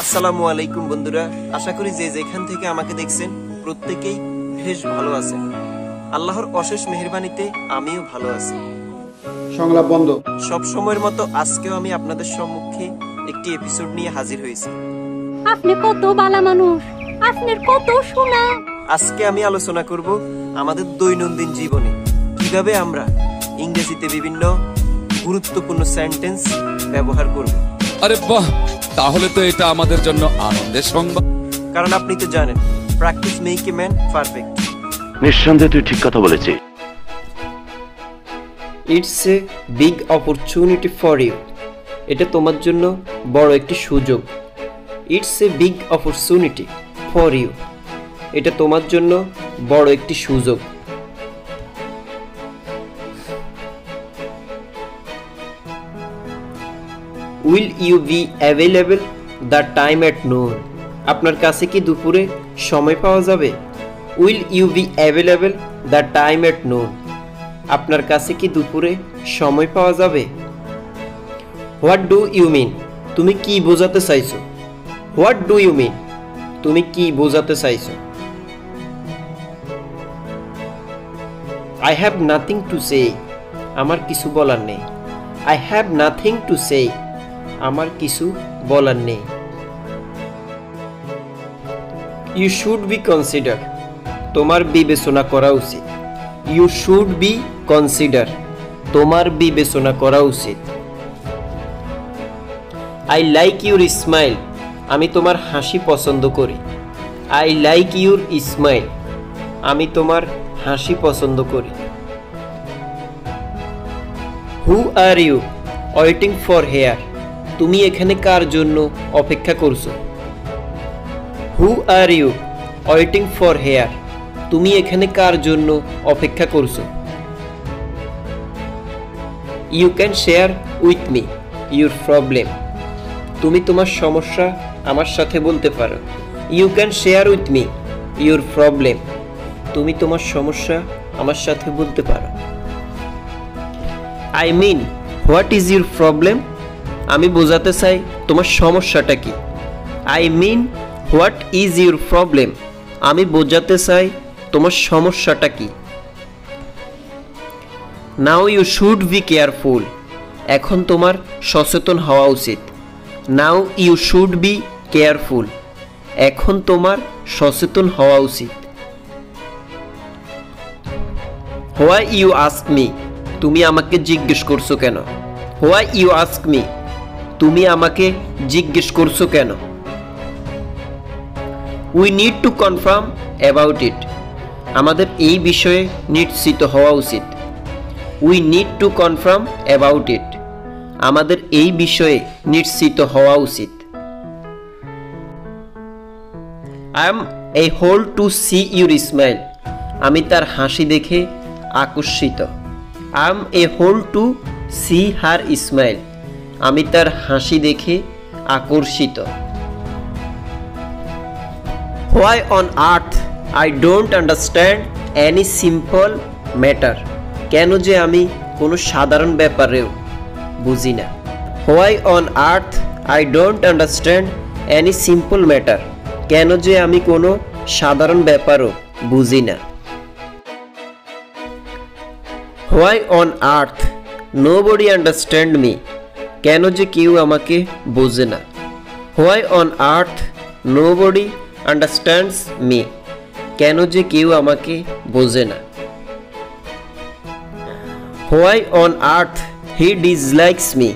আসসালামু আলাইকুম বন্ধুরা, আশা করি যে যেখান থেকে আমাকে দেখছেন প্রত্যেকেই বেশ ভালো আছেন। আল্লাহর অশেষ মেহেরবানিতে আমিও ভালো আছি। সংলাপ বন্ধ। সব সময়ের মতো আজকেও আমি আপনাদের সম্মুখে একটি এপিসোড নিয়ে হাজির হয়েছি। আপনি কত ভালো মানুষ, আপনার কত শোনা। আজকে আমি আলোচনা করব আমাদের দৈনন্দিন জীবনে কিভাবে আমরা ইংরেজিতে বিভিন্ন গুরুত্বপূর্ণ সেন্টেন্স ব্যবহার করব। আরে বাহ, তাহলে তো এটা আমাদের জন্য আনন্দের সংবাদ। কারণ আপনি তো জানেন, practice make a man perfect. নিঃসন্দেহে তুই ঠিক কথা বলেছিস। It's a big opportunity for you. এটা তোমার জন্য বড় একটি সুযোগ। It's a big opportunity for you. এটা তোমার জন্য বড় একটি সুযোগ। Will you be available the time at noon. আপনার কাছে কি দুপুরে সময় পাওয়া যাবে? Will you be available the time at noon. আপনার কাছে কি দুপুরে সময় পাওয়া যাবে? What do you mean? তুমি কি বোঝাতে চাইছো? What do you mean? তুমি কি বোঝাতে চাইছো? I have nothing to say. আমার কিছু বলার নেই। I have nothing to say. আমার কিছু বলার নেই। You should be consider. তোমার বিবেচনা করা উচিত। You should be consider. তোমার বিবেচনা করা উচিত। I like your smile. আমি তোমার হাসি পছন্দ করি। I like your smile. আমি তোমার হাসি পছন্দ করি। Who are you waiting for here? তুমি এখানে কার জন্য অপেক্ষা করছো? Who are you waiting for here? তুমি এখানে কার জন্য অপেক্ষা করছো? You can share with me your problem. তুমি তোমার সমস্যা আমার সাথে বলতে পারো। You can share with me your problem. তুমি তোমার সমস্যা আমার সাথে বলতে পারো। I mean what is your problem? আমি বোঝাতে চাই তোমার সমস্যাটা কি। I mean what is your problem? আমি বোঝাতে চাই তোমার সমস্যাটা কি। Now you should be careful. এখন তোমার সচেতন হওয়া উচিত। Now you should be careful. এখন তোমার সচেতন হওয়া উচিত। Why you ask me? তুমি আমাকে জিজ্ঞেস করছো কেন? Why you ask me? তুমি আমাকে জিজ্ঞেস করছো কেন? We need to confirm about it. আমাদের এই বিষয়ে নিশ্চিত হওয়া উচিত। We need to confirm about it. আমাদের এই বিষয়ে নিশ্চিত হওয়া উচিত। I am a hole to see your smile. আমি তার হাসি দেখে আকর্ষিত। I am a hole to see her smile. আমি তার হাসি দেখে আকর্ষিত। Why on earth I don't understand any simple matter. কেন যে আমি কোনো সাধারণ ব্যাপারেও বুঝি না। Why on earth I don't understand any simple matter. কেন যে আমি কোনো সাধারণ ব্যাপারও বুঝি না। Why on earth nobody understand me. কেন যে কেউ আমাকে বোঝে না। Why on earth nobody understands me. কেন যে কেউ আমাকে বোঝে না। Why on earth he dislikes me.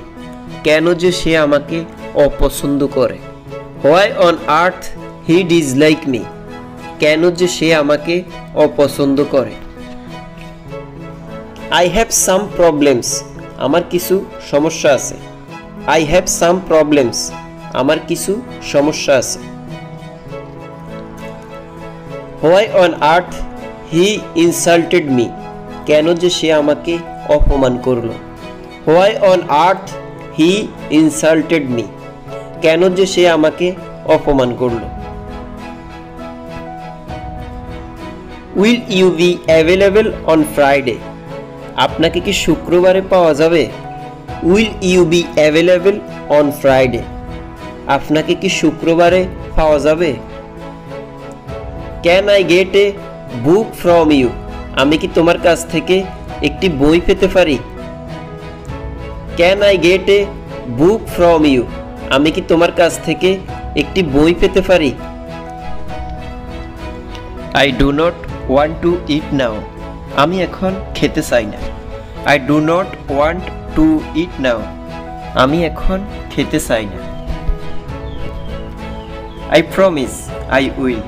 কেন যে সে আমাকে অপছন্দ করে। Why on earth he dislike me. কেন যে সে আমাকে অপছন্দ করে। I have some problems. আমার কিছু সমস্যা আছে। I have some problems. আমার কিছু সমস্যা আছে। Why on earth he insulted me. কেন যে সে আমাকে অপমান করলো। Why on earth he insulted me. কেন যে সে আমাকে অপমান করলো। Will you be available on Friday? আপনাকে কি শুক্রবারে পাওয়া যাবে? Will you be available on Friday? আপনাকে কি শুক্রবারে পাওয়া যাবে? Can I get a book from you? আমি কি তোমার কাছ থেকে একটি বই পেতে পারি? Can I get a book from you? আমি কি তোমার কাছ থেকে একটি বই পেতে পারি? I do not want to eat now. আমি এখন খেতে চাই না। I do not want to eat now. আমি এখন খেতে চাই না। I promise I will.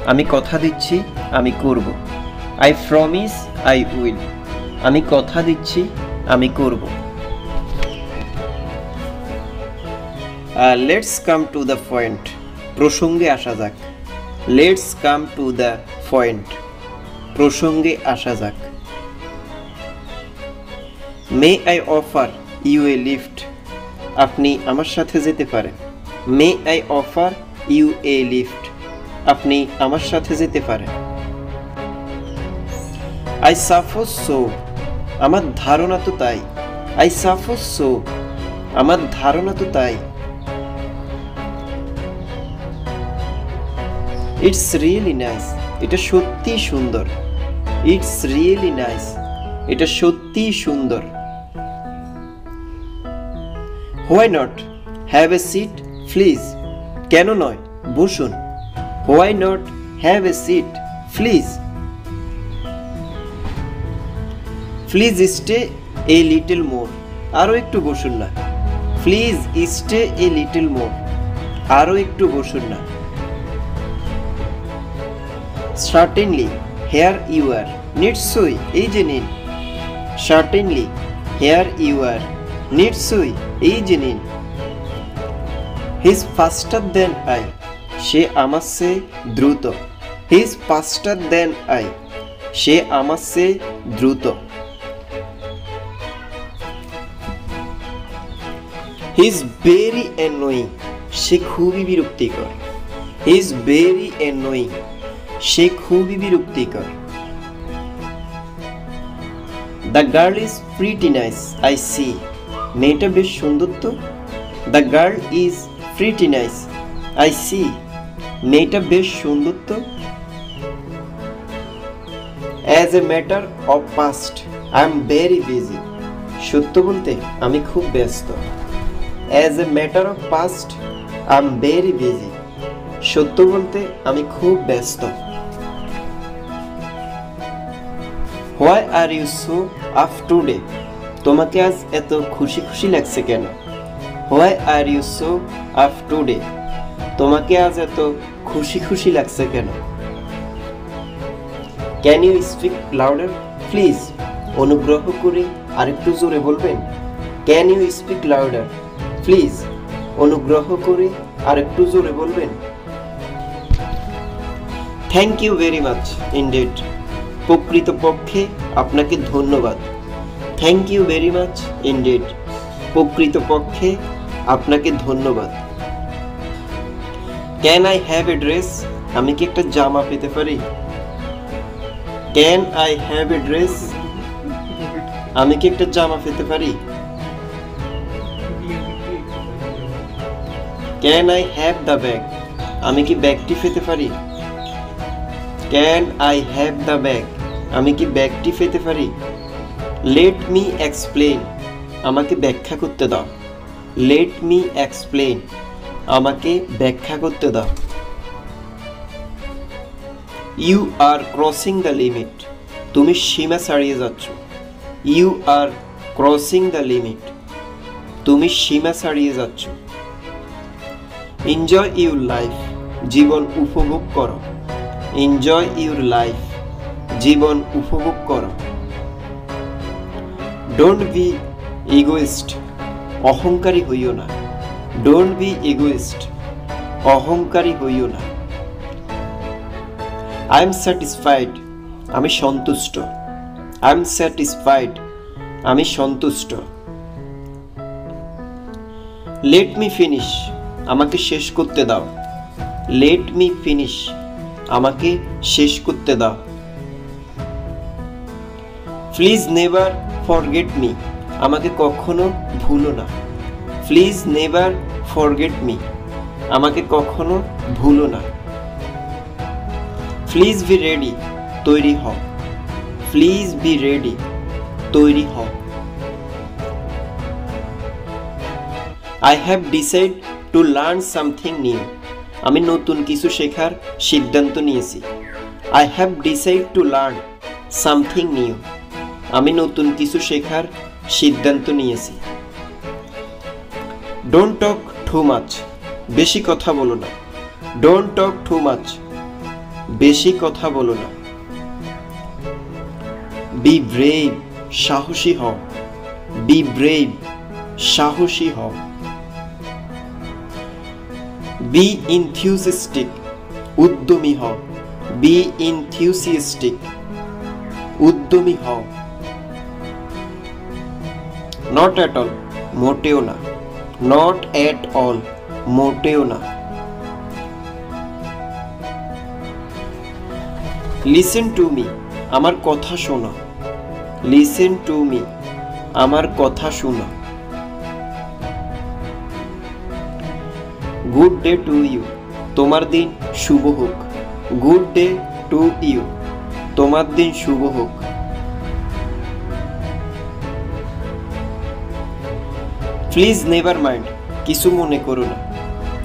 আমি কথা দিচ্ছি আমি করব। I promise I will. আমি কথা দিচ্ছি আমি করব। Let's come to the point. প্রসঙ্গে আসা যাক। Let's come to the point. প্রসঙ্গে আসা যাক। May I offer you a lift? আপনি আমার সাথে যেতে পারেন। May I offer you a lift? আপনি আমার সাথে যেতে পারেন। I suppose so. আমার ধারণা তো তাই। I suppose so. আমার ধারণা তো তাই। It's really nice. এটা সত্যি সুন্দর। It's really nice. এটা সত্যি সুন্দর। Why not have a seat please? কেন নয়, বসুন। Why not have a seat please? Please stay a little more. আরও একটু বসুন না। Please stay a little more. আরও একটু বসুন না। Certainly here you are. নিশ্চয়ই, এই যে নিন। Certainly here you are. নিশ্চয়ই, এই যে নিন। He is ফাস্টার then I. সে আমার চেয়ে দ্রুত। He is ফাস্টার then I. সে আমার চেয়ে দ্রুত। He is very annoying. সে খুবই বিরক্তিকর। He is very annoying. সে খুবই বিরক্তিকর। The girl is pretty nice I see. মেয়েটা বেশ সুন্দর তো। The girl is pretty nice I see. মেয়েটা বেশ সুন্দর তো। As a matter of past I am very busy. সত্য বলতে আমি খুব ব্যস্ত। As a matter of past I am very busy. সত্য বলতে আমি খুব ব্যস্ত। Why are you so up today? তোমাকে আজ এত খুশি খুশি লাগছে কেন? Why are you so up today? তোমাকে আজ এত খুশি খুশি লাগছে কেন? Can you speak louder please? অনুগ্রহ করে আরেকটু জোরে বলবেন। Can you speak louder please? অনুগ্রহ করে আরেকটু জোরে বলবেন। Thank you very much indeed. প্রকৃতপক্ষে আপনাকে ধন্যবাদ। Thank you very much indeed. প্রকৃতপক্ষে আপনাকে ধন্যবাদ। Can I have a dress? আমি কি একটা জামা পেতে পারি? Can I have a dress? আমি কি একটা জামা পেতে পারি? Can I have the bag? আমি কি ব্যাগটি পেতে পারি? Can I have the bag? আমি কি ব্যাগটি পেতে পারি? Let me explain. আমাকে ব্যাখ্যা করতে দাও। Let me explain. আমাকে ব্যাখ্যা করতে দাও। You are crossing the limit. তুমি সীমা ছাড়িয়ে যাচ্ছ। You are crossing the limit. তুমি সীমা ছাড়িয়ে যাচ্ছ। Enjoy your life. জীবন উপভোগ করো। Enjoy your life. জীবন উপভোগ করো। Don't be egoist. অহংকারী হইও না। Don't be egoist. অহংকারী হইও না। I am satisfied. আমি সন্তুষ্ট। I am satisfied. আমি সন্তুষ্ট। Let me finish. আমাকে শেষ করতে দাও। Let me finish. আমাকে শেষ করতে দাও। Please never forget me. আমাকে কখনো ভুলো না। Please never forget me. আমাকে কখনো ভুলো না। প্লিজ বি রেডি, তৈরি হও। প্লিজ বি রেডি, তৈরি হও। I have decided to learn something new. আমি নতুন কিছু শেখার সিদ্ধান্ত নিয়েছি। I have decided to learn something new. আমি নতুন কিছু শেখার সিদ্ধান্ত নিয়েছি। Don't talk too much. বেশি কথা বলো না। Don't talk too much. বেশি কথা বলো না। Be brave. সাহসী হও। Be brave. সাহসী হও। Be enthusiastic. উদ্যমী হও। Be enthusiastic. উদ্যমী হও। Not at all. মোটেও না। Not at all. মোটেও না। Listen to me. আমার কথা শোনো। Listen to me. আমার কথা শোনো। Good day to you. তোমার দিন শুভ হোক। Good day to you. তোমার দিন শুভ হোক। Please never mind. কিছু মনে করো না।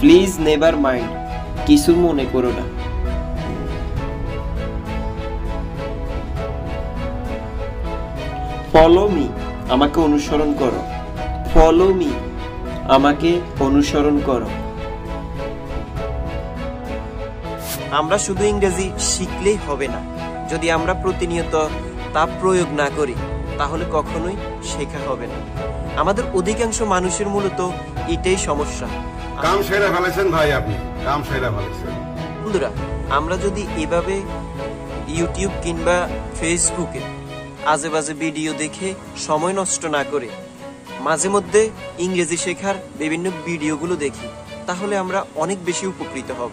Please never mind. কিছু মনে করো না। Follow me. আমাকে অনুসরণ করো। Follow me. আমাকে অনুসরণ করো। আমরা শুধু ইংরেজি শিখলেই হবে না। যদি আমরা প্রতিনিয়ত তা প্রয়োগ না করি তাহলে কখনোই শেখা হবে না। আমাদের অধিকাংশ মানুষের মূলত এটাই সমস্যা। কাম সেরা ফেলেছেন ভাই, আপনি কাম সেরা ফেলেছেন। বন্ধুরা, আমরা যদি এভাবে ইউটিউব কিংবা ফেসবুকে আজে বাজে ভিডিও দেখে সময় নষ্ট না করে মাঝে মধ্যে ইংরেজি শেখার বিভিন্ন ভিডিওগুলো দেখি, তাহলে আমরা অনেক বেশি উপকৃত হব।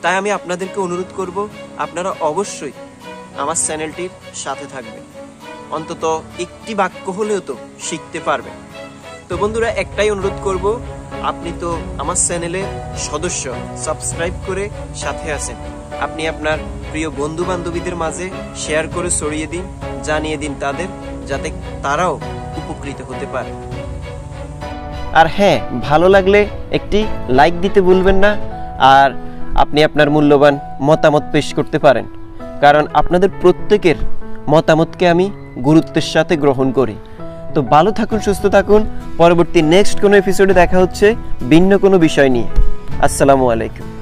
তাই আমি আপনাদেরকে অনুরোধ করব, আপনারা অবশ্যই আমার চ্যানেলটির সাথে থাকবেন। অন্তত একটি বাক্য হলেও তো শিখতে পারবেন। তো বন্ধুরা, একটাই অনুরোধ করব, আপনি তো আমার চ্যানেলের সদস্য, সাবস্ক্রাইব করে সাথে আছেন। আপনি আপনার প্রিয় বন্ধু বান্ধবীদের মাঝে শেয়ার করে ছড়িয়ে দিন, জানিয়ে দিন তাদের, যাতে তারাও উপকৃত হতে পারে। আর হ্যাঁ, ভালো লাগলে একটি লাইক দিতে ভুলবেন না। আর আপনি আপনার মূল্যবান মতামত পেশ করতে পারেন, কারণ আপনাদের প্রত্যেকের মতামতকে আমি গুরুত্বের সাথে গ্রহণ করি। তো ভালো থাকুন, সুস্থ থাকুন। পরবর্তী নেক্সট কোনো এপিসোডে দেখা হচ্ছে ভিন্ন কোনো বিষয় নিয়ে। আসসালামু আলাইকুম।